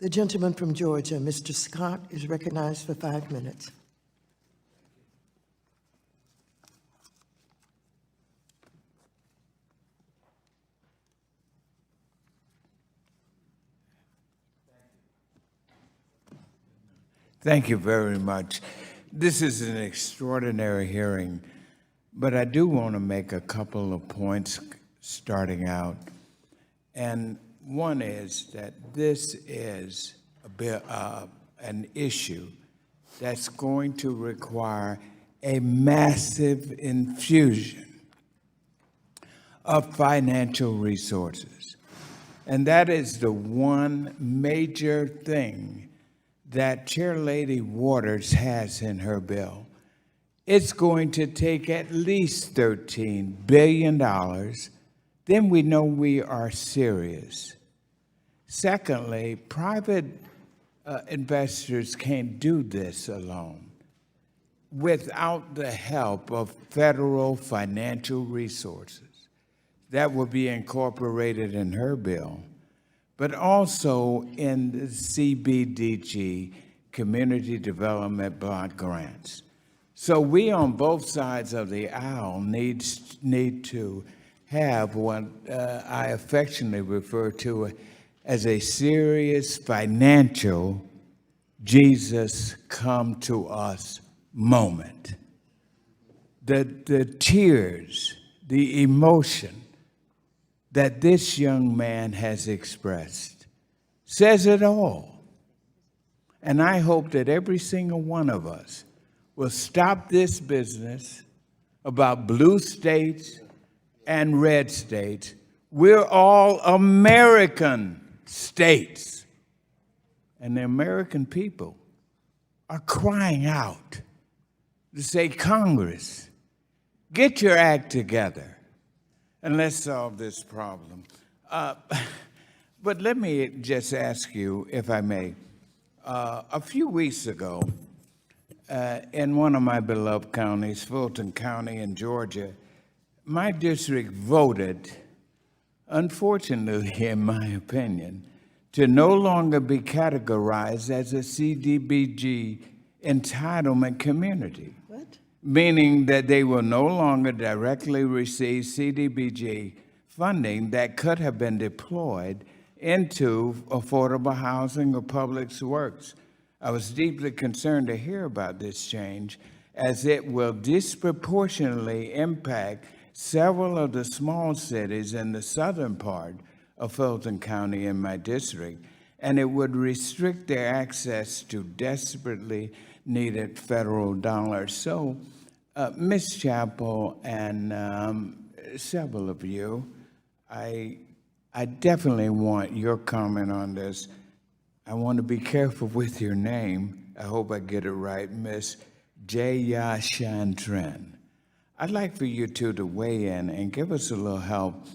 The gentleman from Georgia, Mr. Scott, is recognized for 5 minutes. Thank you very much. This is an extraordinary hearing, but I do want to make a couple of points starting out. And one is that this is an issue that's going to require a massive infusion of financial resources. And that is the one major thing that Chair Lady Waters has in her bill. It's going to take at least $13 billion. Then we know we are serious. Secondly, private investors can't do this alone without the help of federal financial resources. That will be incorporated in her bill, but also in the CBDG, Community Development Block Grants. So we on both sides of the aisle need to have what I affectionately refer to as a serious financial Jesus come to us moment. The tears, the emotion that this young man has expressed says it all. And I hope that every single one of us will stop this business about blue states and red states. We're all American states. And the American people are crying out to say, Congress, get your act together and let's solve this problem. But let me just ask you, if I may. A few weeks ago, in one of my beloved counties, Fulton County in Georgia, my district voted, unfortunately, in my opinion, to no longer be categorized as a CDBG entitlement community. What? Meaning that they will no longer directly receive CDBG funding that could have been deployed into affordable housing or public works. I was deeply concerned to hear about this change, as it will disproportionately impact several of the small cities in the southern part of Fulton County in my district, and it would restrict their access to desperately needed federal dollars. So, Ms. Chappell and several of you, I definitely want your comment on this. I want to be careful with your name. I hope I get it right, Ms. Jayashantran. I'd like for you two to weigh in and give us a little help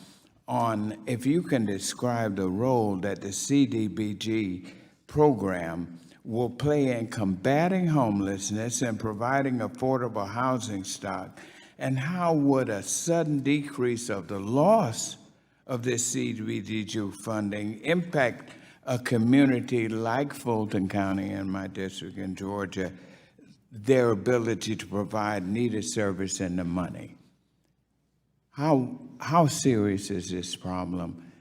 on if you can describe the role that the CDBG program will play in combating homelessness and providing affordable housing stock, and how would a sudden decrease of the loss of this CDBG funding impact a community like Fulton County in my district in Georgia, their ability to provide needed service and the money? How serious is this problem?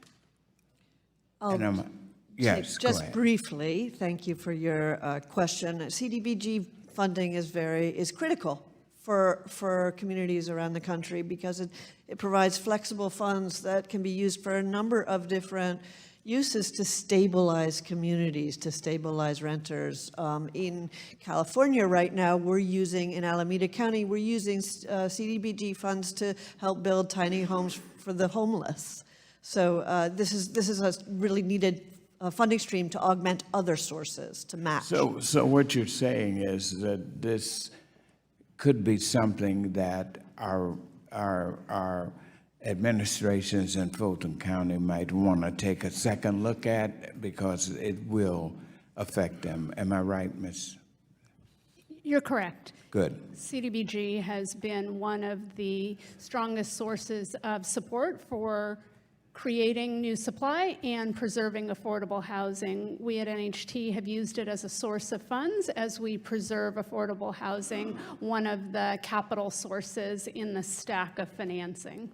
Yes, just briefly, thank you for your question. CDBG funding is critical for communities around the country because it provides flexible funds that can be used for a number of different uses to stabilize communities, to stabilize renters. In California right now, in Alameda County, we're using CDBG funds to help build tiny homes for the homeless. So this is a really needed funding stream to augment other sources, to match. So what you're saying is that this could be something that our administrations in Fulton County might want to take a second look at, because it will affect them. Am I right, Ms.? You're correct. Good. CDBG has been one of the strongest sources of support for creating new supply and preserving affordable housing. We at NHT have used it as a source of funds as we preserve affordable housing, one of the capital sources in the stack of financing.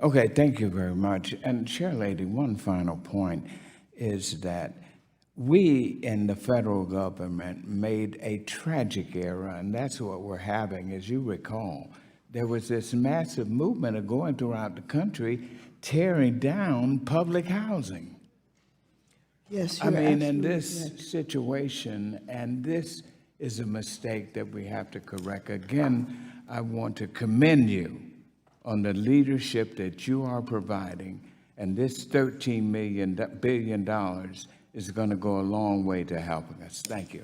Okay, thank you very much. And Chair Lady, one final point is that we in the federal government made a tragic error, and that's what we're having. As you recall, there was this massive movement of going throughout the country tearing down public housing. Yes, I you're mean, in absolutely this correct. situation, and this is a mistake that we have to correct. Again, I want to commend you on the leadership that you are providing, and this $13 billion is going to go a long way to helping us. Thank you.